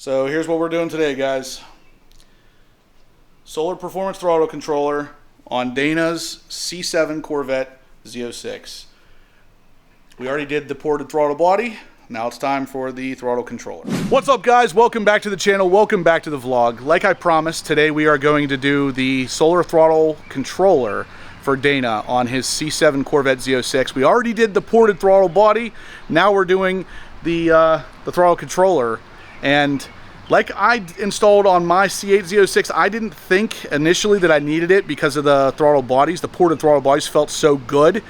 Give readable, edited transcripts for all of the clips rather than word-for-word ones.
So here's what we're doing today, guys. Solar performance throttle controller on Dana's C7 Corvette Z06. We already did the ported throttle body. Now it's time for the throttle controller. What's up, guys? Welcome back to the channel. Welcome back to the vlog. Like I promised, today we are going to do the solar throttle controller for Dana on his C7 Corvette Z06. We already did the ported throttle body. Now we're doing the throttle controller. And like I installed on my C8 Z06, I didn't think initially that I needed it because of the throttle bodies. The ported throttle bodies felt so good.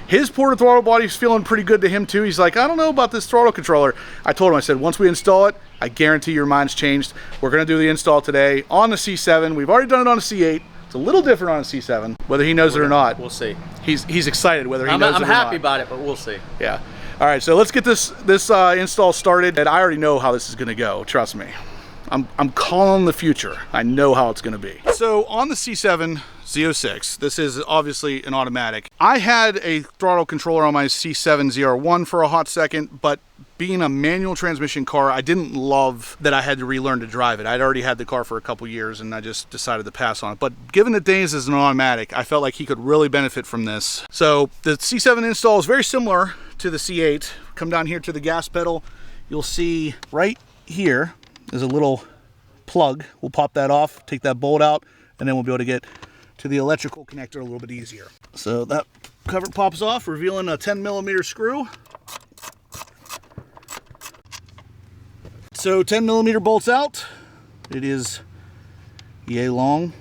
His ported throttle body's feeling pretty good to him too. He's like, I don't know about this throttle controller. I told him, I said, once we install it, I guarantee your mind's changed. We're gonna do the install today on the C7. We've already done it on a C8. It's a little different on a C7, whether he knows it or not. We'll see. He's excited whether he knows it or not. I'm happy about it, but we'll see. Yeah. All right, so let's get this install started. And I already know how this is gonna go, trust me. I'm calling the future. I know how it's gonna be. So on the C7 Z06, this is obviously an automatic. I had a throttle controller on my C7 ZR1 for a hot second, but being a manual transmission car, I didn't love that I had to relearn to drive it. I'd already had the car for a couple years and I just decided to pass on it. But given that Dana's is an automatic, I felt like he could really benefit from this. So the C7 install is very similar to the C8. Come down here to the gas pedal. You'll see right here is a little plug. We'll pop that off, take that bolt out, and then we'll be able to get to the electrical connector a little bit easier. So that cover pops off, revealing a 10mm screw. So 10mm bolts out. It is yay long.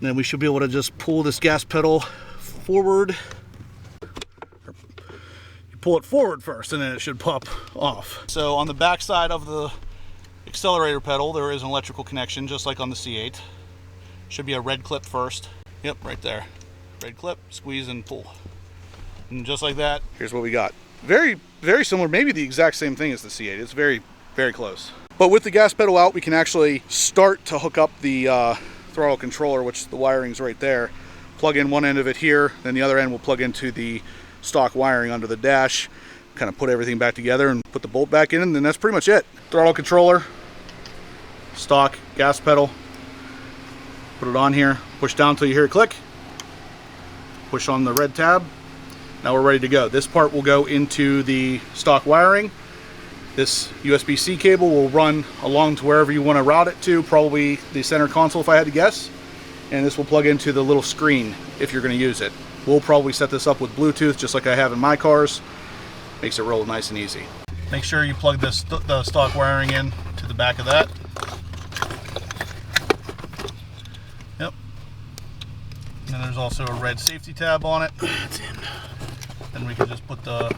Then we should be able to just pull this gas pedal forward. You pull it forward first and then it should pop off. So on the back side of the accelerator pedal, there is an electrical connection just like on the C8. Should be a red clip first. Yep, right there. Red clip, squeeze and pull. And just like that, here's what we got. Very, very similar, maybe the exact same thing as the C8. It's very, very close. But with the gas pedal out, we can actually start to hook up the throttle controller, which the wiring's right there. Plug in one end of it here, then the other end will plug into the stock wiring under the dash. Kind of put everything back together and put the bolt back in, and then that's pretty much it. Throttle controller, stock, gas pedal. Put it on here, push down until you hear it click. Push on the red tab. Now we're ready to go. This part will go into the stock wiring. This USB-C cable will run along to wherever you want to route it to, probably the center console if I had to guess. And this will plug into the little screen if you're going to use it. We'll probably set this up with Bluetooth just like I have in my cars. Makes it roll nice and easy. Make sure you plug the stock wiring in to the back of that. Yep. And then there's also a red safety tab on it. It's in. Then we can just put the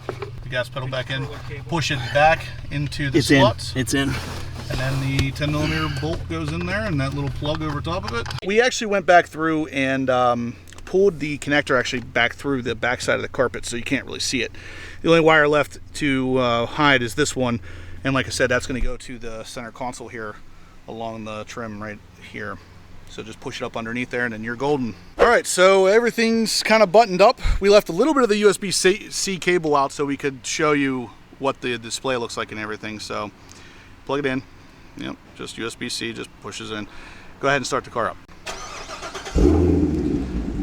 gas pedal back in, push it back into the slots. It's in. And then the 10mm bolt goes in there and that little plug over top of it. We actually went back through and pulled the connector actually back through the back side of the carpet so you can't really see it. The only wire left to hide is this one. And like I said, that's going to go to the center console here along the trim right here. So just push it up underneath there and then you're golden. All right, so everything's kind of buttoned up. We left a little bit of the USB-C cable out so we could show you what the display looks like and everything. So plug it in. Yep, just USB-C, just pushes in. Go ahead and start the car up.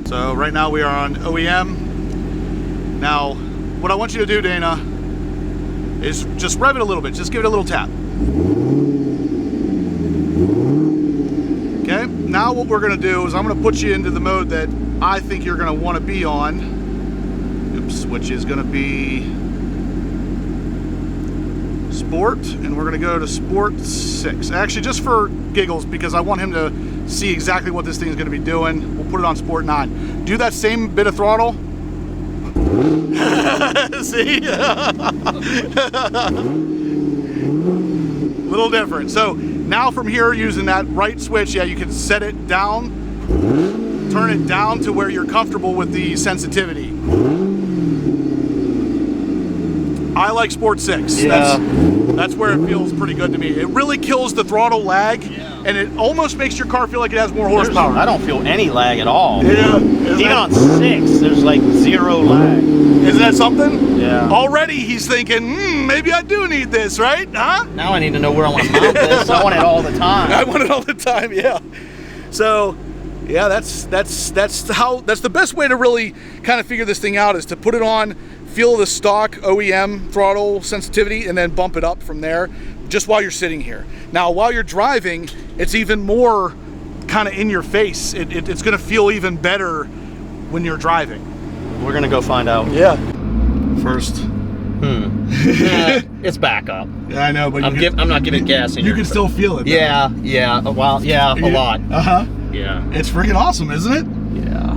So right now we are on OEM. Now, what I want you to do, Dana, is just rev it a little bit. Just give it a little tap. Okay, now what we're gonna do is I'm gonna put you into the mode that I think you're gonna wanna be on. Oops, which is gonna be Sport, and we're gonna go to Sport 6. Actually, just for giggles, because I want him to see exactly what this thing is gonna be doing. We'll put it on Sport 9. Do that same bit of throttle. See? Little different. So now from here, using that right switch, yeah, you can set it down, turn it down to where you're comfortable with the sensitivity. I like Sport 6. Yeah. That's where it feels pretty good to me. It really kills the throttle lag and it almost makes your car feel like it has more horsepower. I don't feel any lag at all. Yeah. Even on 6, there's like 0 lag. Isn't that something? Yeah. Already he's thinking, maybe I do need this, right? Huh? Now I need to know where I want to mount this. I want it all the time. I want it all the time, yeah. So, yeah, that's the best way to really kind of figure this thing out, is to put it on, feel the stock OEM throttle sensitivity, and then bump it up from there, just while you're sitting here. Now, while you're driving, it's even more kind of in your face. It's going to feel even better when you're driving. We're gonna go find out. Yeah. First. It's back up. Yeah, I know, but I'm not giving gas. You can still feel it. Though. Yeah. Well, yeah, a lot. Yeah. It's freaking awesome, isn't it? Yeah.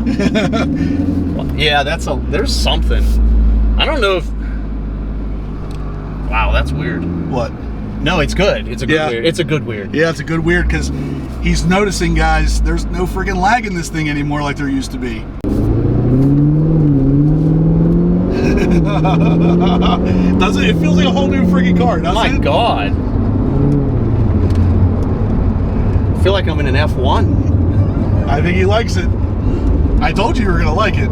Well, yeah, there's something. I don't know if. Wow, that's weird. What? No, it's good. It's a good weird. It's a good weird. Yeah, it's a good weird, because he's noticing, guys, there's no freaking lag in this thing anymore like there used to be. Doesn't it? It feels like a whole new freaking car, doesn't it? My God. I feel like I'm in an F1. I think he likes it. I told you were going to like it.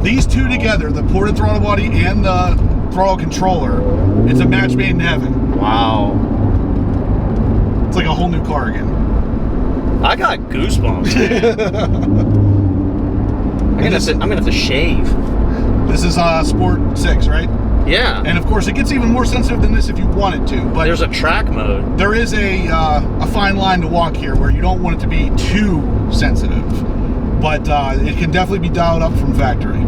These two together, the ported throttle body and the throttle controller, it's a match made in heaven. Wow. It's like a whole new car again. I got goosebumps, man. I'm gonna have to shave. This is Sport 6, right? Yeah. And of course, it gets even more sensitive than this if you want it to. But there's a track mode. There is a fine line to walk here, where you don't want it to be too sensitive. But it can definitely be dialed up from factory.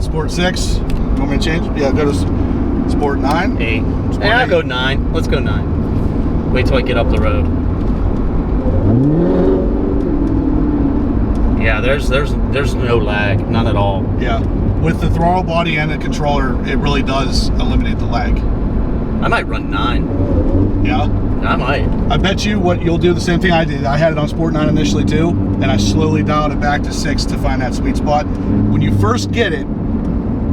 Sport 6. You want me to change? Yeah, go to Sport 9. 8. Sport Yeah, I'll 8. go 9. Let's go 9. Wait till I get up the road. Yeah, there's no lag, none at all. Yeah, with the throttle body and the controller, it really does eliminate the lag. I might run 9. Yeah? I might. I bet you what you'll do the same thing I did. I had it on Sport 9 initially too, and I slowly dialed it back to 6 to find that sweet spot. When you first get it,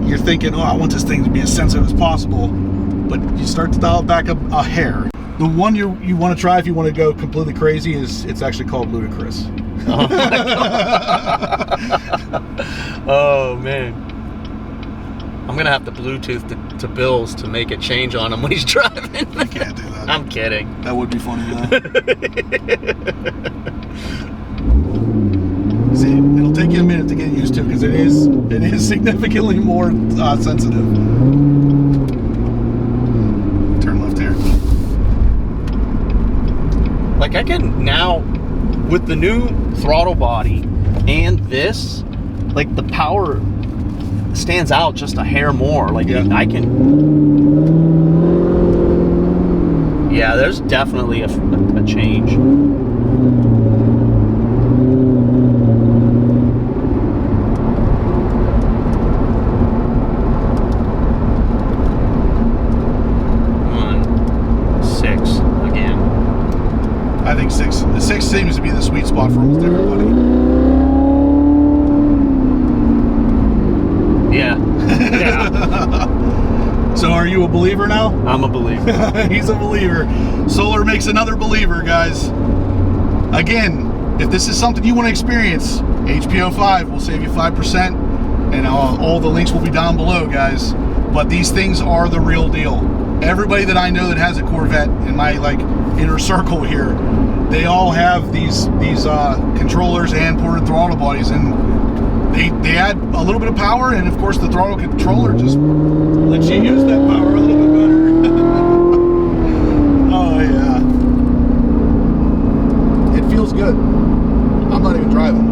you're thinking, oh, I want this thing to be as sensitive as possible, but you start to dial it back a hair. The one you want to try if you want to go completely crazy it's actually called Ludicrous. Oh, my God. Oh, man. I'm going to have to Bluetooth to Bill's to make a change on him when he's driving. You can't do that. I'm kidding. That would be funny, though. See, it'll take you a minute to get used to, because it is significantly more sensitive. Turn left here. Like, I can now, with the new throttle body and this, like, the power stands out just a hair more. Like, yeah. I can. Yeah, there's definitely a change. I think 6. The 6 seems to be the sweet spot for almost everybody. Yeah. Yeah. So are you a believer now? I'm a believer. He's a believer. Solar makes another believer, guys. Again, if this is something you want to experience, HPO5 will save you 5%, and all the links will be down below, guys. But these things are the real deal. Everybody that I know that has a Corvette in my inner circle here, they all have these controllers and ported throttle bodies, and they add a little bit of power, and of course the throttle controller just lets you use that power a little bit better. Oh yeah, it feels good. I'm not even driving,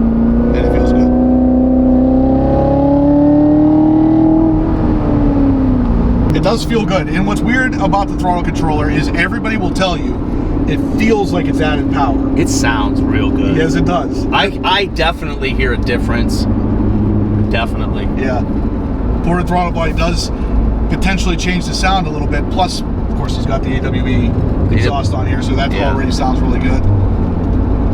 and it feels good. It does feel good, and what's weird about the throttle controller is everybody will tell you it feels like it's added power. It sounds real good. Yes, it does. I definitely hear a difference. Definitely. Yeah. Ported throttle body does potentially change the sound a little bit. Plus, of course, he's got the AWE exhaust on here, so that already sounds really good.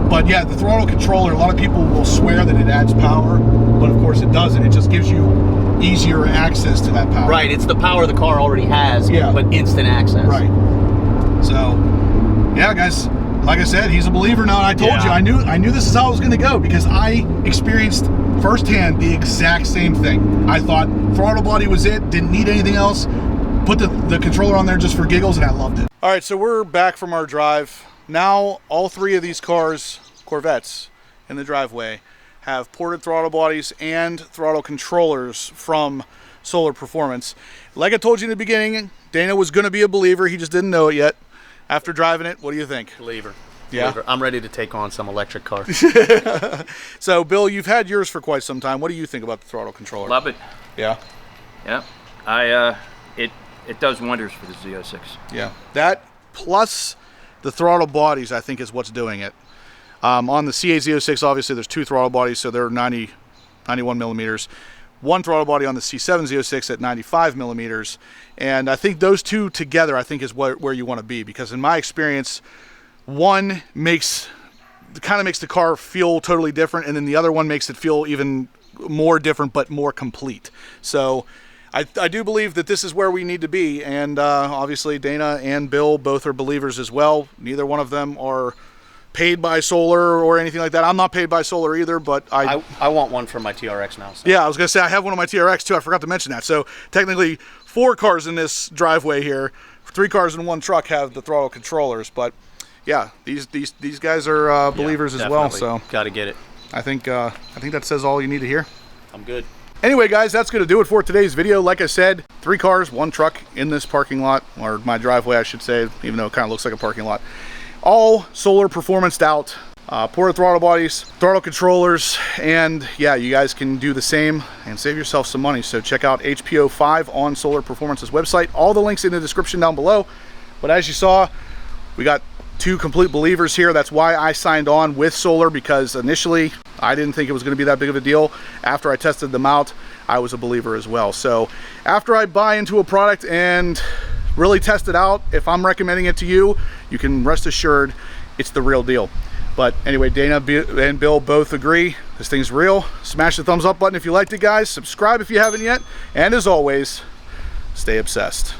But yeah, the throttle controller, a lot of people will swear that it adds power, but but of course it doesn't. It just gives you easier access to that power. Right, it's the power the car already has, Yeah. but instant access. Right. So, yeah, guys, like I said, he's a believer now, and I told you, I knew this is how it was going to go, because I experienced firsthand the exact same thing. I thought throttle body was it, didn't need anything else, put the controller on there just for giggles, and I loved it. All right, so we're back from our drive. Now, all three of these cars, Corvettes, in the driveway, have ported throttle bodies and throttle controllers from Solar Performance. Like I told you in the beginning, Dana was going to be a believer. He just didn't know it yet. After driving it, what do you think? Believer. Yeah. Believer. I'm ready to take on some electric cars. So, Bill, you've had yours for quite some time. What do you think about the throttle controller? Love it. Yeah. Yeah. It does wonders for the Z06. Yeah. That plus the throttle bodies, I think, is what's doing it. On the C8 Z06, obviously, there's two throttle bodies, so they're 91 millimeters. One throttle body on the C7 Z06 at 95 millimeters. And I think those two together, I think, is where you want to be, because in my experience, one kind of makes the car feel totally different, and then the other one makes it feel even more different but more complete. So I do believe that this is where we need to be, and obviously Dana and Bill both are believers as well. Neither one of them are paid by Solar or anything like that. I'm not paid by Solar either, but I want one for my TRX now. So. Yeah, I was going to say I have one on my TRX too. I forgot to mention that. So technically 4 cars in this driveway here, 3 cars in one truck have the throttle controllers, but yeah, these guys are believers as well. So got to get it. I think that says all you need to hear. I'm good. Anyway, guys, that's going to do it for today's video. Like I said, 3 cars, 1 truck in this parking lot, or my driveway, I should say, even though it kind of looks like a parking lot. All Solar Performanced out, ported throttle bodies, throttle controllers, and yeah, you guys can do the same and save yourself some money. So check out HPO5 on Solar Performance's website. All the links in the description down below. But as you saw, we got 2 complete believers here. That's why I signed on with Solar, because initially I didn't think it was going to be that big of a deal. After I tested them out, I was a believer as well. So after I buy into a product and really test it out, if I'm recommending it to you, you can rest assured it's the real deal. But anyway, Dana and Bill both agree this thing's real. Smash the thumbs up button if you liked it, guys. Subscribe if you haven't yet. And as always, stay obsessed.